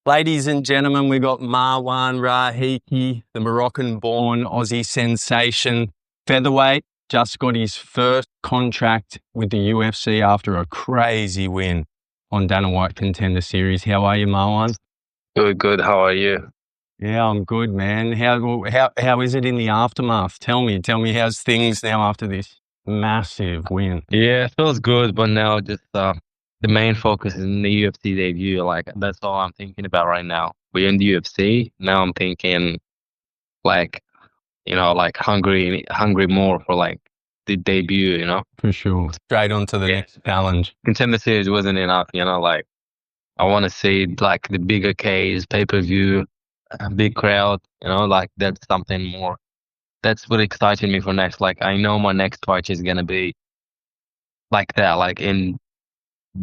Ladies and gentlemen, we got Marwan Rahiki, the Moroccan-born Aussie sensation. Featherweight just got his first contract with the UFC after a crazy win on Dana White Contender Series. How are you, Marwan? Good. How are you? Yeah, I'm good, man. How is it in the aftermath? Tell me how's things now after this massive win? Yeah, it feels good, but now just the main focus is in the UFC debut. Like that's all I'm thinking about right now. We're in the UFC. Now I'm thinking like, like hungry more for like the debut, For sure. Straight on to the Yeah. next challenge. Contender series wasn't enough, like I want to see like the bigger case, pay-per-view, a big crowd, like that's something more. That's what excited me for next. Like I know my next fight is gonna be like that, like in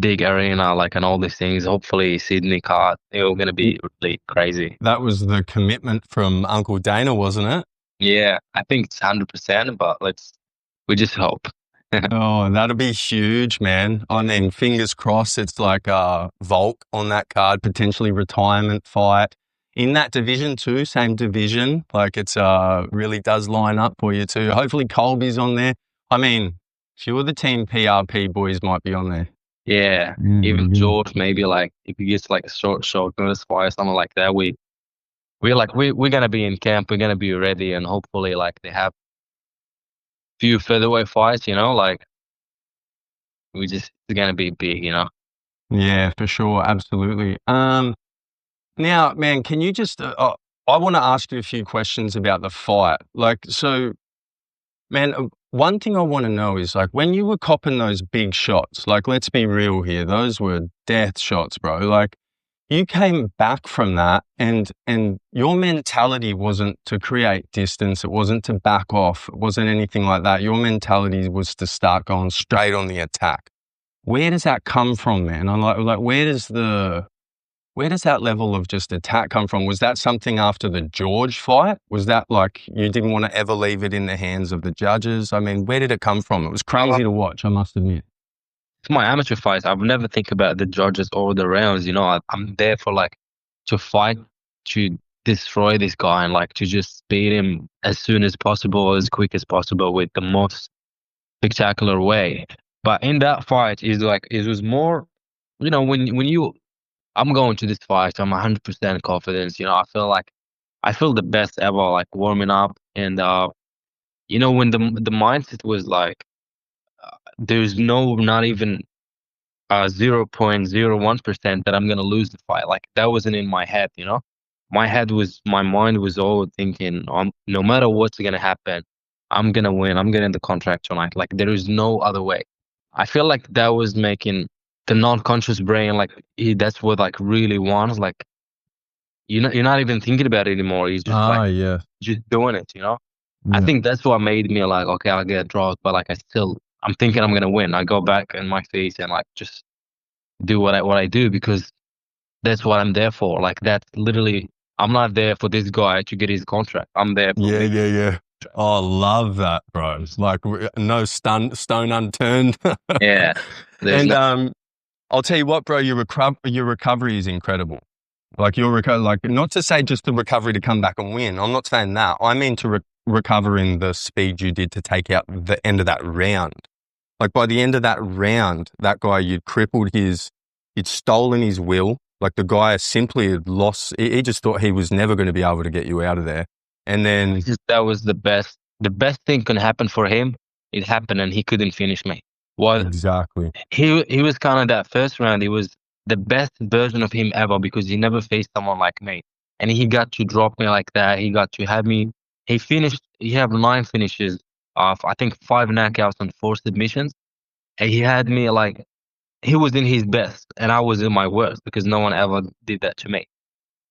big arena, like and all these things. Hopefully, Sydney card. It's gonna be really crazy. That was the commitment from Uncle Dana, wasn't it? Yeah, I think it's 100%, but we just hope. Oh, that'll be huge, man. I mean, fingers crossed it's like Volk on that card, potentially retirement fight. In that division too, same division. Like it's really does line up for you too. Hopefully Colby's on there. I mean, few of the team PRP boys might be on there. Yeah, even George, maybe like if he gets like a short notice fight or something like that, we're gonna be in camp. We're gonna be ready, and hopefully, like they have few featherweight fights. Like it's gonna be big. Yeah, for sure. Absolutely. Now, man, can you just, I want to ask you a few questions about the fight. Like, so, man, one thing I want to know is like when you were copping those big shots, like, let's be real here, those were death shots, bro. Like, you came back from that and your mentality wasn't to create distance. It wasn't to back off. It wasn't anything like that. Your mentality was to start going straight on the attack. Where does that come from, man? I'm like, where does that level of just attack come from? Was that something after the George fight? Was that like you didn't want to ever leave it in the hands of the judges? I mean, where did it come from? It was crazy to watch, I must admit. It's my amateur fights. I would never think about the judges or the rounds. I'm there for like to fight to destroy this guy and like to just beat him as soon as possible, as quick as possible with the most spectacular way. But in that fight, is like it was more, when you I'm going to this fight, I'm 100% confidence. I feel the best ever, like warming up, and when the mindset was like, there's not even 0.01% that I'm gonna lose the fight. Like that wasn't in my head. My mind was all thinking, no matter what's gonna happen, I'm gonna win. I'm getting the contract tonight. Like there is no other way. I feel like that was making the non-conscious brain like that's what like really wants. Like you're not even thinking about it anymore. You're just like Yeah. just doing it. I think that's what made me like, okay, I'll get draws, but like I'm thinking I'm gonna win. I go back in my face and like just do what I do because that's what I'm there for. Like that's literally, I'm not there for this guy to get his contract. I'm there for me. Yeah. Oh, I love that, bro. It's like no stone unturned. Yeah. And I'll tell you what, bro, your recovery is incredible. Like like not to say just the recovery to come back and win. I'm not saying that. I mean to recover in the speed you did to take out the end of that round. Like by the end of that round, that guy, you'd you'd stolen his will. Like the guy simply had lost. He just thought he was never going to be able to get you out of there. And then that was the best. The best thing can happen for him. It happened, and he couldn't finish me. Well, exactly. He was kind of that first round. He was the best version of him ever because he never faced someone like me, and he got to drop me like that. He got to have me. He finished. He had 9 finishes of I think 5 knockouts and 4 submissions. And he had me like he was in his best, and I was in my worst because no one ever did that to me.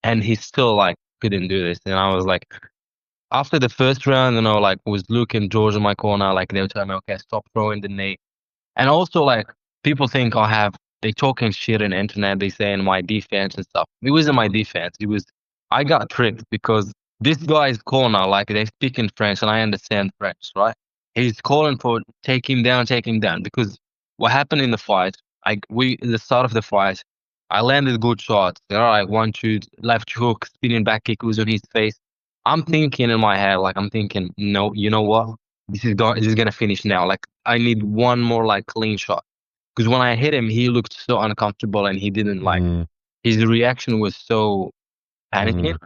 And he still like couldn't do this, and I was like, after the first round, like was Luke and George in my corner, like they were telling me, okay, stop throwing the knee. And also like people think they talking shit on the internet, they saying my defense and stuff. It wasn't my defense. I got tricked because this guy's corner, like they speak in French and I understand French, right? He's calling for take him down, because what happened in the fight, the start of the fight, I landed good shots. You know, like one shoot, left hook, spinning back kick was on his face. I'm thinking in my head, like I'm thinking, no, you know what? This is gonna finish now. Like I need one more like clean shot. Because when I hit him, he looked so uncomfortable and he didn't like his reaction was so panicking.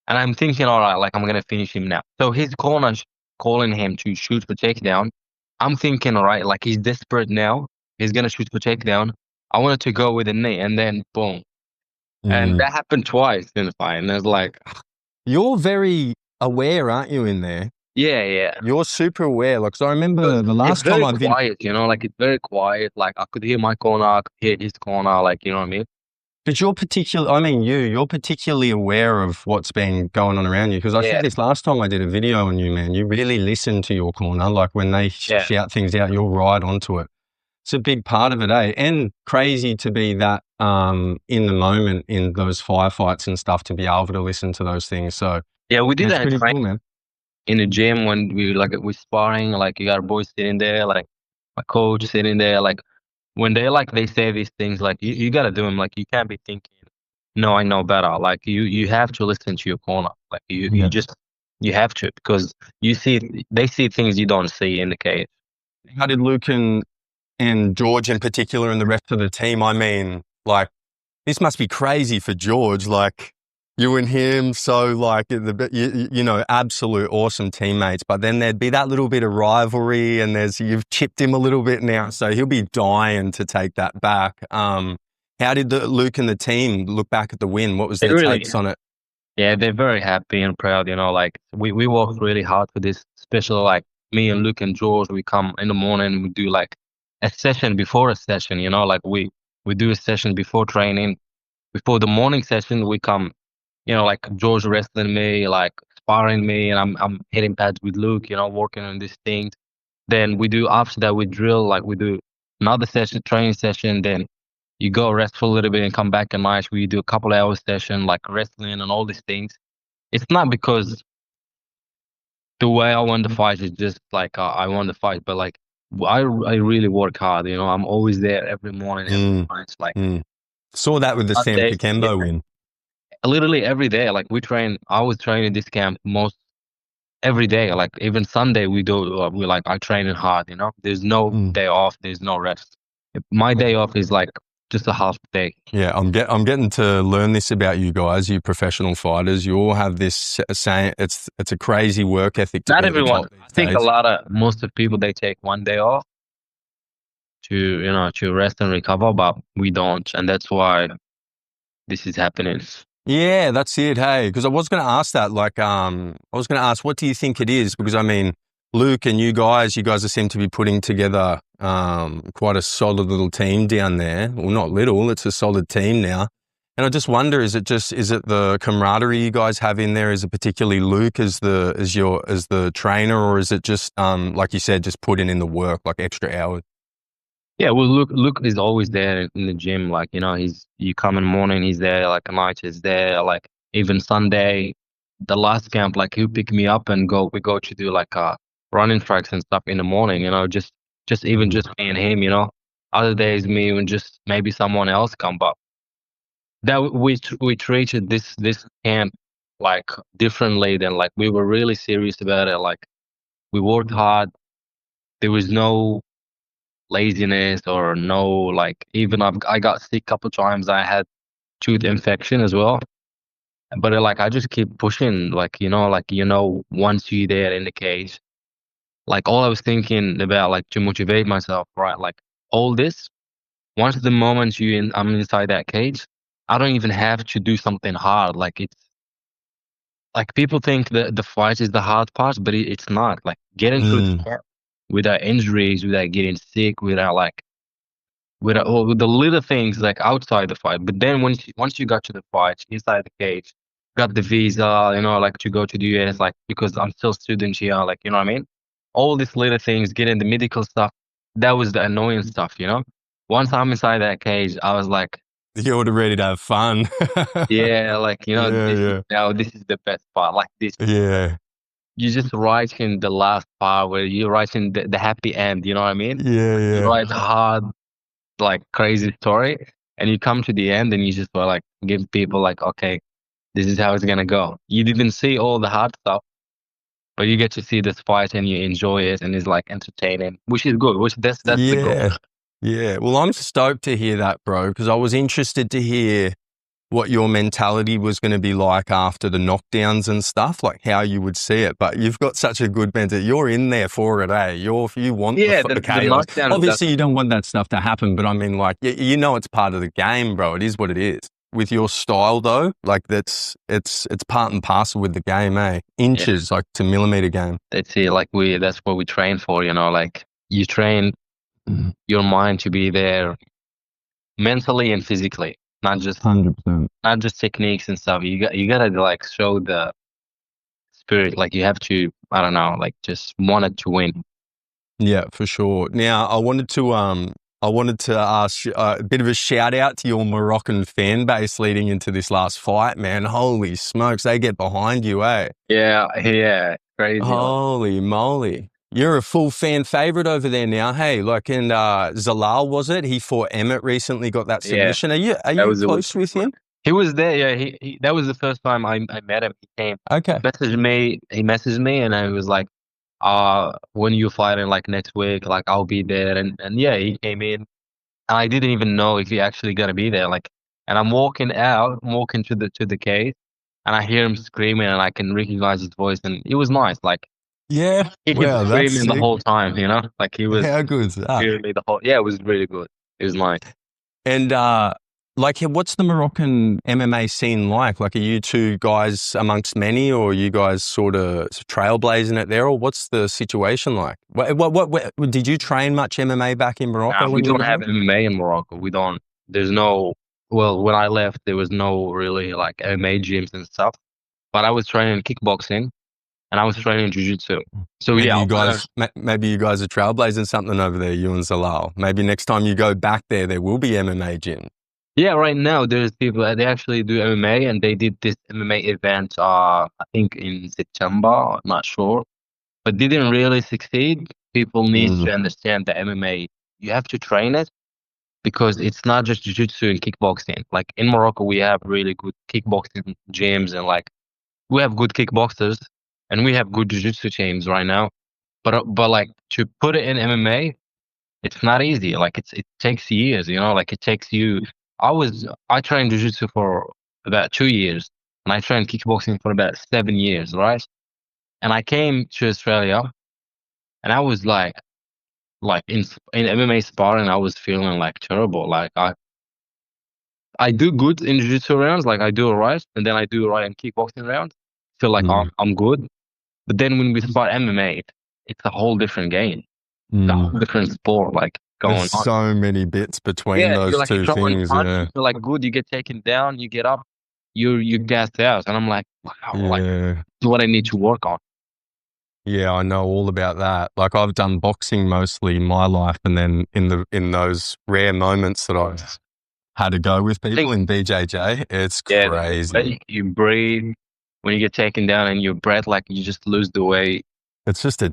And I'm thinking, all right, like I'm gonna finish him now. So his corner calling him to shoot for takedown. I'm thinking, all right, like he's desperate now. He's gonna shoot for takedown. I wanted to go with a knee, and then boom. And that happened twice in the fight. And it's like, You're very aware, aren't you, in there? yeah, yeah. You're super aware. Like, so I remember the last time I've been quiet, you know, like it's very quiet. Like I could hear my corner, I could hear his corner, like you know what I mean? But you're you're particularly aware of what's been going on around you. Because I Yeah. said this last time I did a video on you, man. You really listen to your corner. Like when they shout things out, you're right onto it. It's a big part of it, eh? And crazy to be that in the moment in those firefights and stuff to be able to listen to those things. So yeah, we did it's that pretty cool, man. in the gym when we're sparring, like you got boys sitting there, like my coach sitting there, like when they say these things, like you gotta do them. Like you can't be thinking, no, I know better. Like you have to listen to your corner. Like you have to, because they see things you don't see in the cage. How did Luke and George in particular and the rest of the team? I mean, like, this must be crazy for George. Like, you and him, so like, you know, absolute awesome teammates. But then there'd be that little bit of rivalry, and you've chipped him a little bit now, so he'll be dying to take that back. How did Luke and the team look back at the win? What was their takes on it? Yeah, they're very happy and proud. You know, like we worked really hard for this. Especially like me and Luke and George, we come in the morning, we do like a session before a session. You know, like we do a session before training. Before the morning session, we come, you know, like George wrestling me, like sparring me, and I'm hitting pads with Luke, you know, working on these things. Then we do after that we drill, like we do another session, training session. Then you go rest for a little bit and come back at night. We do a couple hours session, like wrestling and all these things. It's not because the way I won the fight is just like I won the fight, but like I really work hard. You know, I'm always there every morning, every night. It's like saw that with the Sam Kakembo win. Literally every day, like I was training this camp most every day. Like even Sunday we I training hard, you know. There's no day off, there's no rest. My day off is like just a half day. Yeah, I'm getting to learn this about you guys, you professional fighters. You all have this saying, it's a crazy work ethic. Not everyone. I think most of people, they take one day off to rest and recover, but we don't, and that's why this is happening. Yeah, that's it. Hey, because I was going to ask that. Like, I was going to ask, what do you think it is? Because I mean, Luke and you guys seem to be putting together quite a solid little team down there. Well, not little; it's a solid team now. And I just wonder, is it the camaraderie you guys have in there? Is it particularly Luke as the trainer, or is it just like you said, just putting in the work, like extra hours? Yeah, well, Luke is always there in the gym. Like, you know, you come in the morning, he's there. Like, at night, he's there. Like, even Sunday, the last camp, like, he'll pick me up and we go to do like running tracks and stuff in the morning. You know, just me and him. You know, other days me and just maybe someone else come. But that we treated this camp like differently than like we were really serious about it. Like, we worked hard. There was no laziness or no, like, even I got sick a couple times. I had tooth infection as well, but like I just keep pushing, like once you're there in the cage, like all I was thinking about, like, to motivate myself, right, like all this, once the moment I'm inside that cage, I don't even have to do something hard. Like, it's like people think that the fight is the hard part, but it's not. Like, getting through the camp without injuries, without getting sick, without all the little things like outside the fight. But then once you got to the fight, inside the cage, got the visa, like to go to the US, like, because I'm still student here, like, you know what I mean? All these little things, getting the medical stuff, that was the annoying stuff, Once I'm inside that cage, I was like, you're ready to have fun. yeah, like, this is the best part. Like this. Yeah. You just writing the last part where you're writing the happy end, you know what I mean? Yeah, yeah. You write hard, like, crazy story. and you come to the end and you just were like give people like, okay, this is how it's gonna go. You didn't see all the hard stuff, but you get to see this fight and you enjoy it and it's like entertaining, which is good. Which that's the goal. Yeah. Yeah. Well, I'm stoked to hear that, bro, because I was interested to hear what your mentality was going to be like after the knockdowns and stuff, like how you would see it. But you've got such a good mentality. You're in there for it, eh? You want Yeah, the the chaos. knockdown. Obviously, you don't want that stuff to happen, but I mean, like, you know, it's part of the game, bro. It is what it is. With your style, though, like it's part and parcel with the game, eh? Inches, like to millimeter game. That's it. Like that's what we train for. You know, like you train your mind to be there mentally and physically, not just 100%. not just techniques and stuff. You gotta like show the spirit. Like you have to, I don't know, like just wanted to win. Yeah, for sure. Now, I wanted to ask you, a bit of a shout out to your Moroccan fan base leading into this last fight, man. Holy smokes, they get behind you, eh? Yeah, crazy. Holy moly. You're a full fan favorite over there now, hey? Like, and Zalal, was it? He fought Emmett recently, got that submission. Are you close with him? He was there. Yeah, he that was the first time I met him. He came. Okay. He messaged me, and I was like, when you fighting like next week, like I'll be there. And yeah, he came in, and I didn't even know if he actually gonna be there. Like, and I'm walking to the cage, and I hear him screaming, and I can recognize his voice, and it was nice. Like, Yeah. he kept screaming the whole time, you know, like he was. How good is that? Hearing me the whole. Yeah, it was really good. It was nice. And like, what's the Moroccan MMA scene like? Like, are you two guys amongst many, or are you guys sort of trailblazing it there, or what's the situation like? What did you train much MMA back in Morocco? We don't have MMA in Morocco. We don't. There's no. Well, when I left, there was no really like MMA gyms and stuff. But I was training kickboxing, and I was training jiu-jitsu. So maybe yeah, maybe you guys are trailblazing something over there, you and Zalal. Maybe next time you go back there will be MMA gym. Yeah, right now there's people they actually do MMA, and they did this MMA event. I think in September. I'm not sure, but didn't really succeed. People need to understand the MMA. You have to train it because it's not just jiu-jitsu and kickboxing. Like in Morocco, we have really good kickboxing gyms, and like we have good kickboxers, and we have good jiu-jitsu teams right now. But like to put it in MMA, it's not easy. Like it takes years, you know. Like it takes you. I trained jiu-jitsu for about 2 years, and I trained kickboxing for about 7 years, right? And I came to Australia, and I was like in MMA sparring, I was feeling like terrible. Like I do good in jiu-jitsu rounds, like I do alright, and then I do alright in kickboxing rounds. Feel like I'm good, but then when we spar MMA, it's a whole different game, it's a whole different sport. Like going There's on. so many bits between those like two things. Punch, Yeah, you feel like good. You get taken down, you get up, you gassed out, and I'm like, wow, like this is what I need to work on. Yeah, I know all about that. Like I've done boxing mostly in my life, and then in those rare moments that I've had to go with people in BJJ, it's crazy. You breathe when you get taken down, and your breath, like you just lose the weight. It's just a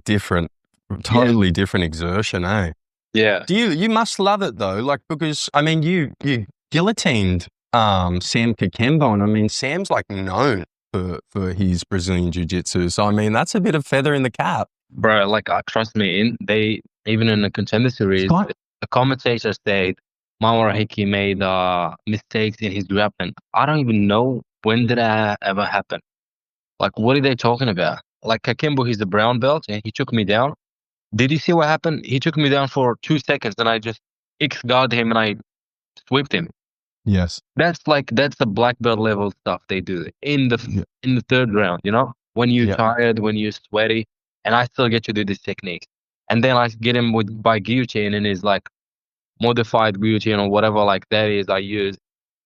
totally different exertion, eh? Yeah. You must love it though, like because I mean you guillotined Sam Kakembo, and I mean Sam's like known for his Brazilian jiu-jitsu. So I mean that's a bit of feather in the cap. Bro, like trust me, even in the contender series, the commentators said Marwan Rahiki made mistakes in his grappling. I don't even know when did that ever happen. Like what are they talking about? Like Kakembo, he's a brown belt, and he took me down. Did you see what happened? He took me down for 2 seconds, and I just X-guarded him, and I swept him. Yes. That's the black belt level stuff they do in the third round, you know? When you're tired, when you're sweaty, and I still get to do this technique. And then I get him by guillotine, and his like modified guillotine or whatever like that is I use.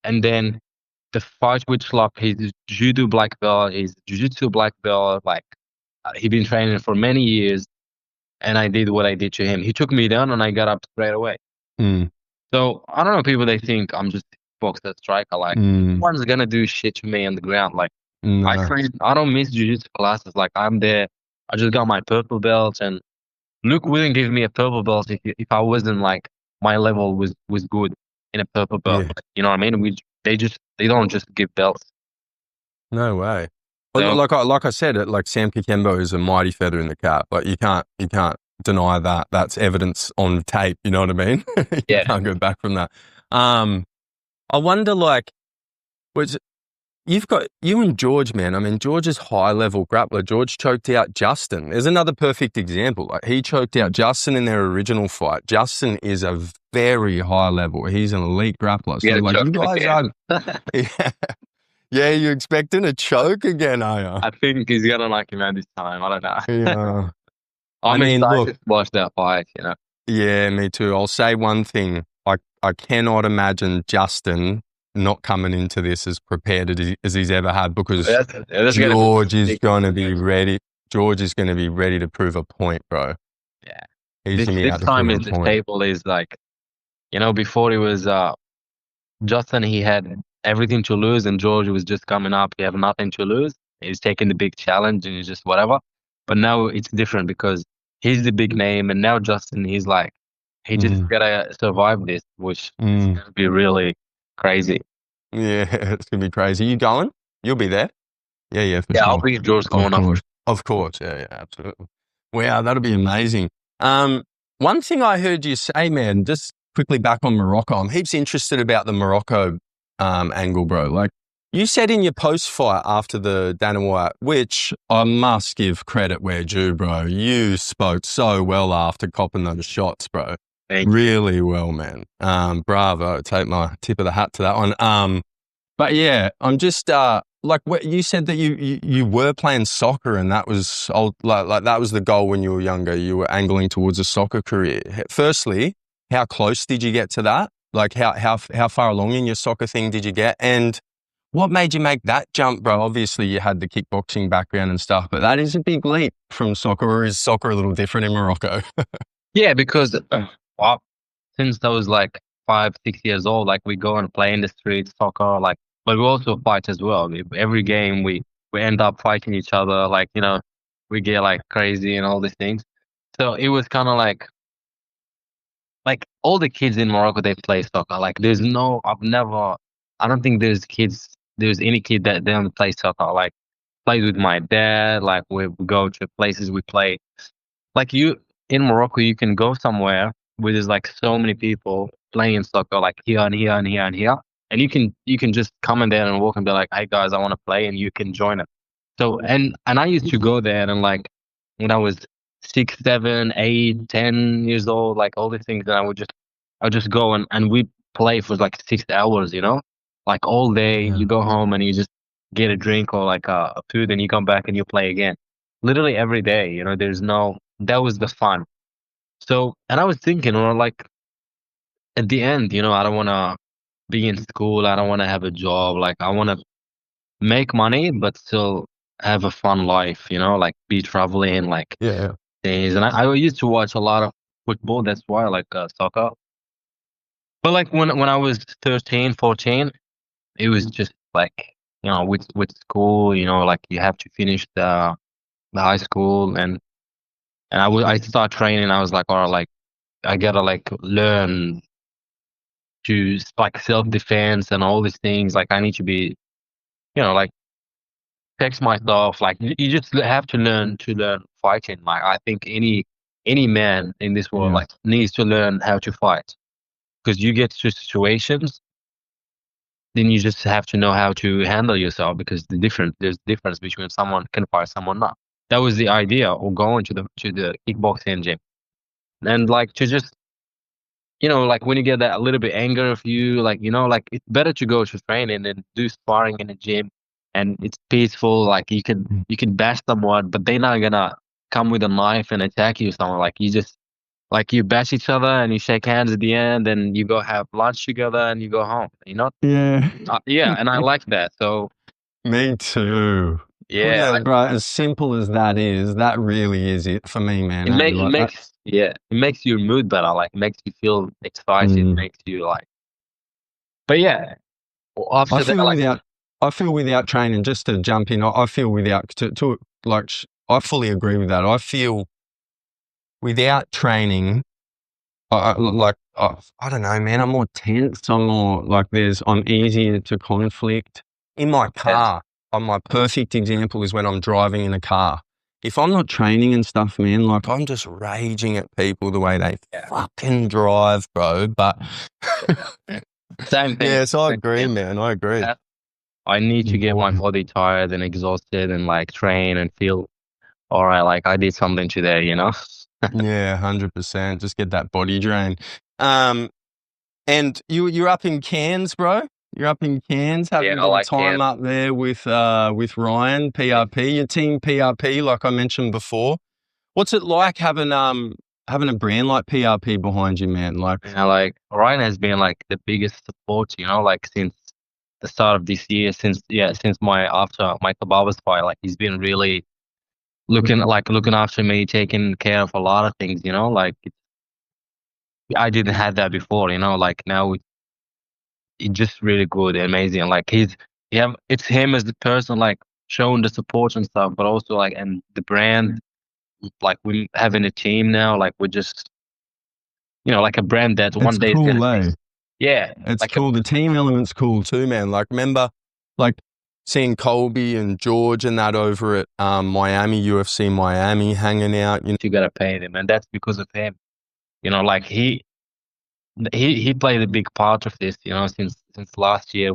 And then the fight with Slop, he's judo black belt, he's jiu-jitsu black belt, like he been training for many years, and I did what I did to him. He took me down, and I got up straight away. So I don't know, people, they think I'm just boxer striker. Like no one's gonna do shit to me on the ground. Like I don't miss jiu-jitsu classes. Like I'm there. I just got my purple belt, and Luke wouldn't give me a purple belt if I wasn't like my level was good. in a purple belt. Yeah. You know what I mean? They don't just give belts. No way. Well, So like I said, like Sam Kikembo is a mighty feather in the cap. Like you can't deny that. That's evidence on tape. You know what I mean? You yeah, can't go back from that. I wonder, like, was you've got you and George, man. I mean, George is high level grappler. George choked out Justin. There's another perfect example. Like he choked out Justin in their original fight. Justin is a very high level. He's an elite grappler. you So get a like you choke guys again. are, yeah, yeah. You expecting a choke again, are I think he's gonna knock him out this time. I don't know. you? Yeah. I I'm mean, look, excited to watch that fight. yeah, me too. I'll say one thing. I cannot imagine Justin not coming into this as prepared as he's ever had because That's gonna be George is big. going to be ready. George is going to be ready to prove a point, bro. Yeah. He's going to be This out to time prove is a the point. table is like, before it was Justin, he had everything to lose, and George was just coming up. He have nothing to lose. He's taking the big challenge, and he's just whatever. But now it's different because he's the big name, and now Justin, he's like, he just Mm, gotta survive this, which is mm. gonna be really crazy. Yeah, it's going to be crazy. You going? You'll be there. Yeah, yeah, for Yeah, I'll sure. be in George's Of corner. course. Of course. Yeah, yeah, absolutely. Wow, that'll be amazing. One thing I heard you say, man, just quickly back on Morocco, I'm heaps interested about the Morocco angle, bro. Like you said in your post fight after the Dana White, which I must give credit where due, bro. You spoke so well after copping those shots, bro. Thank you. Really well, man. Bravo. Take my tip of the hat to that one. But yeah, I'm just like what you said that you were playing soccer and that was like that was the goal when you were younger. You were angling towards a soccer career. Firstly, how close did you get to that? Like how far along in your soccer thing did you get? And what made you make that jump, bro? Obviously, you had the kickboxing background and stuff, but that is a big leap from soccer. Or is soccer a little different in Morocco? Yeah, because well, since I was like 5, 6 years old, like we go and play in the streets, soccer, like, but we also fight as well. Every game we end up fighting each other, like we get like crazy and all these things. So it was kind of like all the kids in Morocco they play soccer. Like I don't think there's any kid that don't play soccer. Like played with my dad. Like we go to places we play. Like you in Morocco, you can go somewhere where there's like so many people playing soccer, like here and here and here and here, and you can just come in there and walk and be like, "Hey guys, I want to play," and you can join it. So and I used to go there and like when I was 6, 7, 8, 10 years old, like all these things, and I would just go and we play for like 6 hours, like all day. Yeah. You go home and you just get a drink or like a food, and you come back and you play again. Literally every day, there's no that was the fun. So, and I was thinking, like at the end, I don't want to be in school. I don't want to have a job. Like I want to make money, but still have a fun life, like be traveling, like Yeah. things. And I used to watch a lot of football. That's why I like soccer. But like when I was 13, 14, it was just like, with school, like you have to finish the high school and I start training. I was like, all right, like I gotta like learn to like self defense and all these things. Like I need to be, like text myself. Like you just have to learn fighting. Like I think any man in this world Yeah. like needs to learn how to fight because you get to situations, then you just have to know how to handle yourself because there's difference between someone can fight, someone not. That was the idea of going to the kickboxing gym and like to just like when you get that a little bit anger of you, like, like it's better to go to training and do sparring in the gym and it's peaceful. Like you can bash someone, but they're not gonna come with a knife and attack you. Someone like you just like you bash each other and you shake hands at the end and you go have lunch together and you go home. Yeah. Yeah, and I like that. So Me too. yeah, Yeah, bro, as simple as that is, that really is it for me, man. it Hey, make it like that. makes yeah, it makes your mood better. Like makes you feel excited, Mm. makes you like. But yeah, I after that, feel like without, I feel without training, just to jump in, I feel without, like, I fully agree with that. I feel without training, I don't know, man. I'm more tense. I'm more like I'm easier to conflict in my Yeah. car. My perfect example is when I'm driving in a car. If I'm not training and stuff, man, like I'm just raging at people the way they fucking drive, bro. But Same thing. yes, I Same agree, thing. man. I agree. Uh, I need to get my Important. body tired and exhausted and like train and feel all right, like I did something today, you know? Yeah, 100%. Just get that body drain. Um, And you're up in Cairns, bro? You're up in Cairns, Yeah, having a I bit of like time can. up there with Ryan, PRP, your team PRP, like I mentioned before. What's it like having a brand like PRP behind you, man? Like, And like Ryan has been like the biggest support, you know, like since the start of this year, since my after my Kababas fight, like he's been really looking after me, taking care of a lot of things, you know, like I didn't have that before, you know, like now it's just really good, amazing. Like it's him as the person, like showing the support and stuff, but also like and the brand, like we having a team now, like we're just like a brand that one it's day is gonna cool, see. eh? Yeah, It's like a cool. The team element's cool too, man. Like, remember, like seeing Colby and George and that over at Miami, UFC Miami, hanging out. you gotta pay them, and that's because of him. Like he played a big part of this, since last year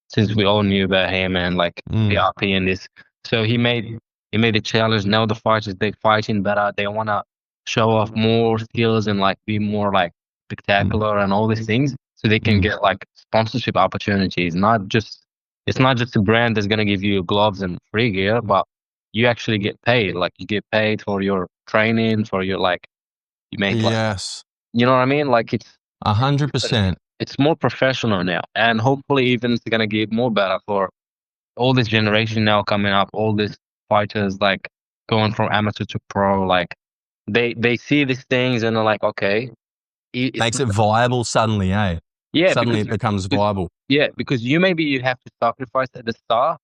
since we all knew about him and like Mm. PRP and this. So he made a challenge. Now the fighters they fighting better. They wanna show off more skills and like be more like spectacular and all these things, so they can Mm. get like sponsorship opportunities. It's not just a brand that's gonna give you gloves and free gear, but you actually get paid. Like you get paid for your training, for your like you make like Yes, you know what I mean? Like 100%. it's more professional now, and hopefully even it's gonna get more better for all this generation now coming up. All these fighters like going from amateur to pro, like they see these things and they're like, okay, it's Makes it viable suddenly, eh? yeah Suddenly because it becomes viable. because you have to sacrifice at the start,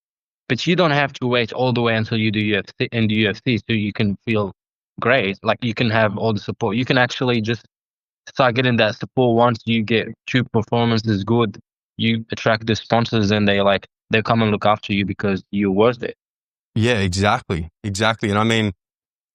but you don't have to wait all the way until you do UFC so you can feel great. Like you can have all the support. You can actually just start getting that support once you get two performances good. You attract the sponsors and they come and look after you because you're worth it. Yeah, exactly. Exactly. And I mean,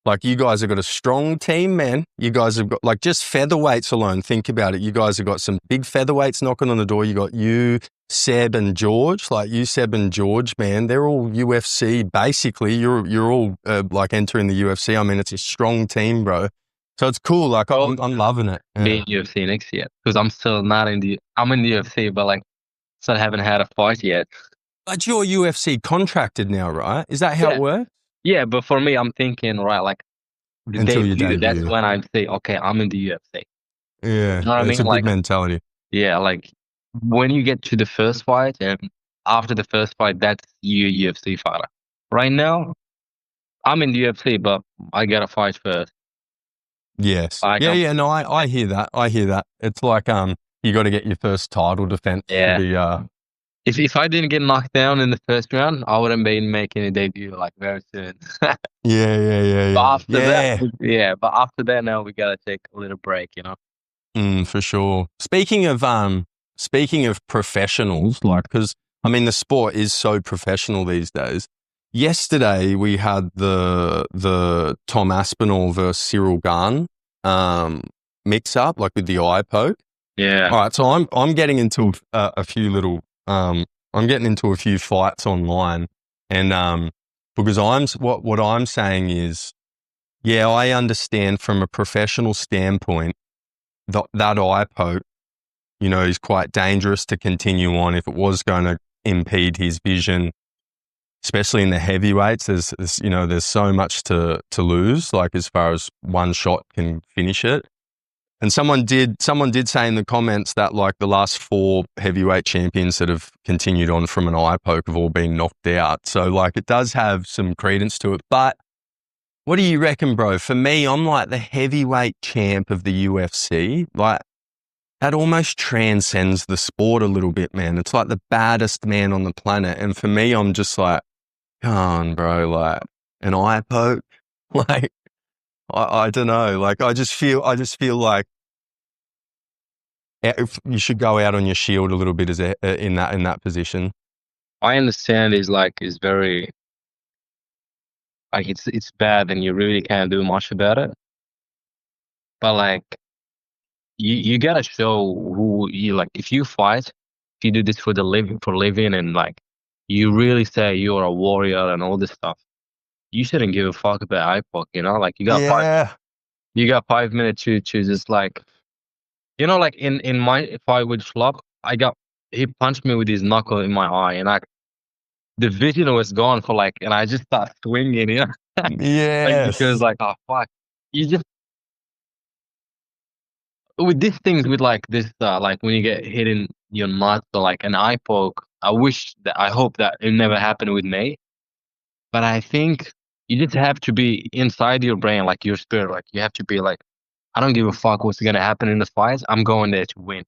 like you guys have got a strong team, man. You guys have got like just featherweights alone. Think about it. You guys have got some big featherweights knocking on the door. You got you, Seb and George. Like you, Seb and George, man. They're all UFC. Basically, you're all like entering the UFC. I mean, it's a strong team, bro. So it's cool. Like Well, I'm loving it. be Yeah. in UFC next year because I'm still not I'm in the UFC, but like still haven't had a fight yet. But you're UFC contracted now, right? Is that how it Yeah, works? yeah. But for me, I'm thinking right, like the Until you debut. That's debut. when I say, okay, I'm in the UFC. Yeah, You know what I it's mean? a good Like, mentality. yeah, like when you get to the first fight and after the first fight, that's you UFC fighter. Right now, I'm in the UFC, but I gotta fight first. Yes. Like Yeah, I'm, yeah, no, I hear that. I hear that. It's like you got to get your first title defense to yeah. be If I didn't get knocked down in the first round, I wouldn't be making a debut like very soon. yeah, yeah, yeah, But yeah. after that, Yeah. yeah. But after that, now we gotta take a little break, you know. For sure. Speaking of professionals, like cuz I mean the sport is so professional these days. Yesterday we had the Tom Aspinall versus Cyril Gahn mix up like with the eye poke. Yeah. All right, so I'm getting into a few little I'm getting into a few fights online, and because what I'm saying is, yeah, I understand from a professional standpoint that eye poke, is quite dangerous to continue on if it was going to impede his vision, especially in the heavyweights. There's so much to lose, like as far as one shot can finish it. And someone did say in the comments that like the last 4 heavyweight champions that have continued on from an eye poke have all been knocked out. So like it does have some credence to it. But what do you reckon, bro? For me, I'm like the heavyweight champ of the UFC. Like that almost transcends the sport a little bit, man. It's like the baddest man on the planet. And for me, I'm just like, come on, bro, like an eye poke. Like I don't know. Like I just feel like you should go out on your shield a little bit as in that position. I understand is very like it's bad and you really can't do much about it. But like you gotta show who you like. If you fight, if you do this for living, and like you really say you're a warrior and all this stuff, you shouldn't give a fuck about IPOC. You know, like Yeah. you got 5 minutes to just like, you know, like in my fight with Schlupp, he punched me with his knuckle in my eye, and the vision was gone for like, and I just start swinging, you know, like because Yes. like, oh fuck, you just with these things with like this like when you get hit in your nuts or like an eye poke. I hope that it never happened with me, but I think you just have to be inside your brain, like your spirit, like you have to be like, I don't give a fuck what's gonna happen in the fights. I'm going there to win.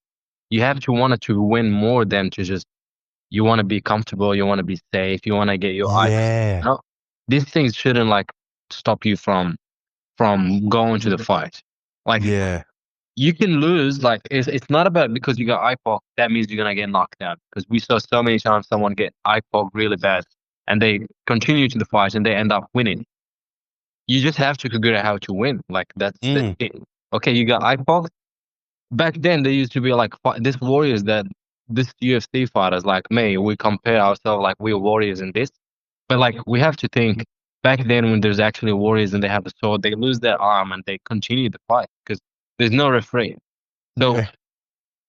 You have to want it to win more than to just, you want to be comfortable, you want to be safe, you want to get your eyes. Yeah. No, these things shouldn't like stop you from going to the fight. Like Yeah. you can lose. Like it's not about because you got eye poke that means you're gonna get knocked out. Because we saw so many times someone get eye poke really bad and they continue to the fight and they end up winning. You just have to figure out how to win. Like that's the thing. Okay, you got eye poke. Back then, there used to be like this warriors that this UFC fighters like me. We compare ourselves like we're warriors in this, but like we have to think back then when there's actually warriors and they have a sword, they lose their arm and they continue the fight because there's no referee. So Yeah.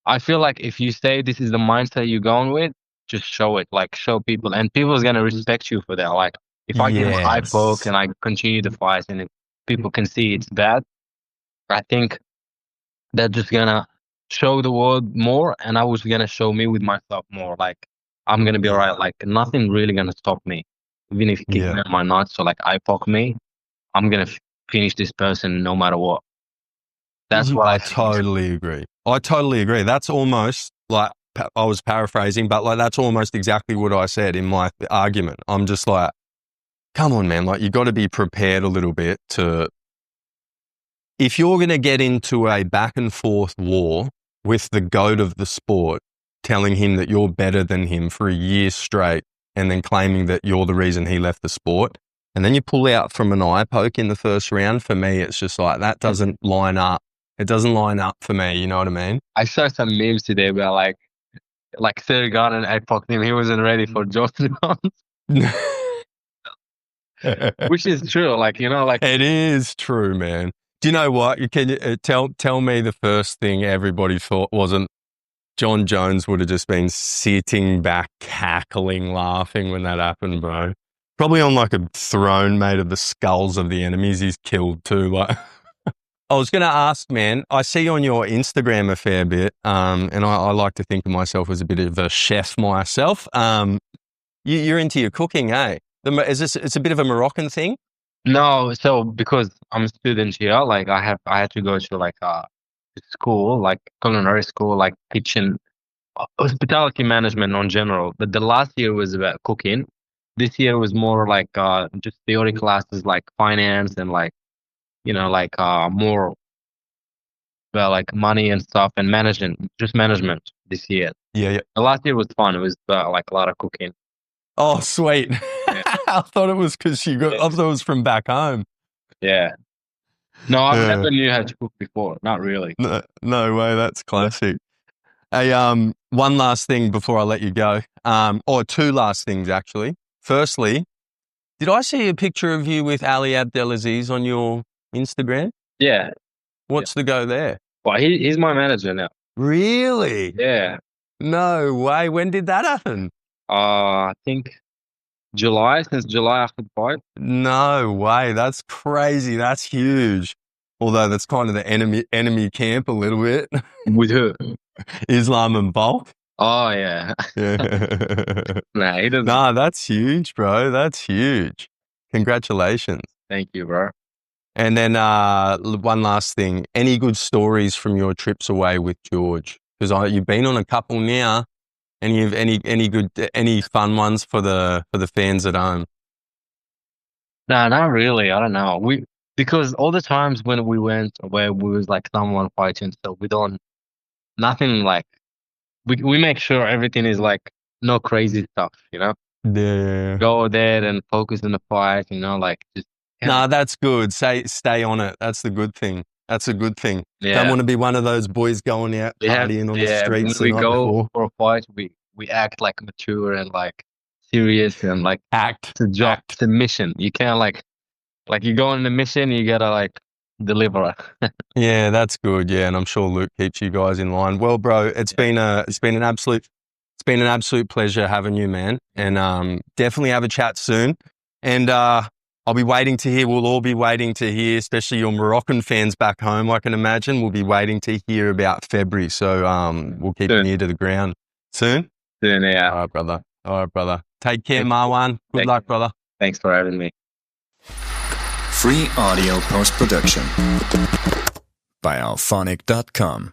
I feel like if you say this is the mindset you're going with, just show it. Like show people, and people is gonna respect you for that. Like if I give an eye poke Yes. and I continue the fight, and if people can see it's bad, I think that's just gonna show the world more, and I was gonna show me with myself more. Like I'm gonna be alright. Like nothing really gonna stop me, even if you kick me Yeah. in my nuts or like eye poke me. I'm gonna finish this person no matter what. That's what I I think. totally agree. I totally agree. That's almost like I was paraphrasing, but like that's almost exactly what I said in my argument. I'm just like, come on, man. Like you got to be prepared a little bit to, if you're going to get into a back and forth war with the goat of the sport, telling him that you're better than him for a year straight and then claiming that you're the reason he left the sport, and then you pull out from an eye poke in the first round, for me, it's just like, that doesn't line up. It doesn't line up for me. You know what I mean? I saw some memes today about like Sergan and eye poked him. He wasn't ready for Jordan, which is true. Like you know, like It is true, man. Do you know what? You can tell me the first thing everybody thought wasn't John Jones would have just been sitting back, cackling, laughing when that happened, bro. Probably on like a throne made of the skulls of the enemies he's killed too. Like, I was going to ask, man, I see on your Instagram a fair bit, and I like to think of myself as a bit of a chef myself. You're into your cooking, eh? It's a bit of a Moroccan thing? no. So because I'm a student here, like I had to go to like school, like culinary school, like kitchen, hospitality management on general. But the last year was about cooking. This year was more like just theory classes, like finance and like you know like more about like money and stuff and management, just management this year. Yeah, yeah. The last year was fun. It was like a lot of cooking. Oh, sweet. Yeah. I thought it was because I thought it was from back home. Yeah. No, I've Yeah. never knew how to cook before. Not really. No way. That's classic. Hey, one last thing before I let you go. Or two last things, actually. Firstly, did I see a picture of you with Ali Abdelaziz on your Instagram? Yeah. What's the go there? Well, he's my manager now. Really? Yeah. No way. When did that happen? I think since July after the fight. No way. That's crazy. That's huge. Although that's kind of the enemy camp a little bit. With who? Islam and bulk. Oh, yeah. Yeah. Nah, he doesn't. Nah, that's huge, bro. That's huge. Congratulations. Thank you, bro. And then one last thing. Any good stories from your trips away with George? Because you've been on a couple now. And you've any fun ones for the fans at home? Nah, not really. I don't know. Because all the times when we went where we was like someone fighting, so we don't nothing like we make sure everything is like no crazy stuff, you know. Yeah. Go there and focus on the fight, you know, like just Nah, that's good. Stay on it. That's the good thing. That's a good thing. Don't yeah. want to be one of those boys going out We have partying on the yeah. When streets the we night go before. for a fight, we act like mature and like serious and like Act. it's a job, Act. it's a mission. You can't like you go on the mission, you gotta like deliver. Yeah, that's good. Yeah, and I'm sure Luke keeps you guys in line. Well, bro, it's been an absolute pleasure having you, man. And definitely have a chat soon. And I'll be waiting to hear. We'll all be waiting to hear, especially your Moroccan fans back home. I can imagine we'll be waiting to hear about February. So we'll keep an ear to the ground soon. Soon, yeah. All right, brother. All right, brother. Take care, Marwan. Good luck, brother. Thanks for having me. Free audio post-production by alphonic.com.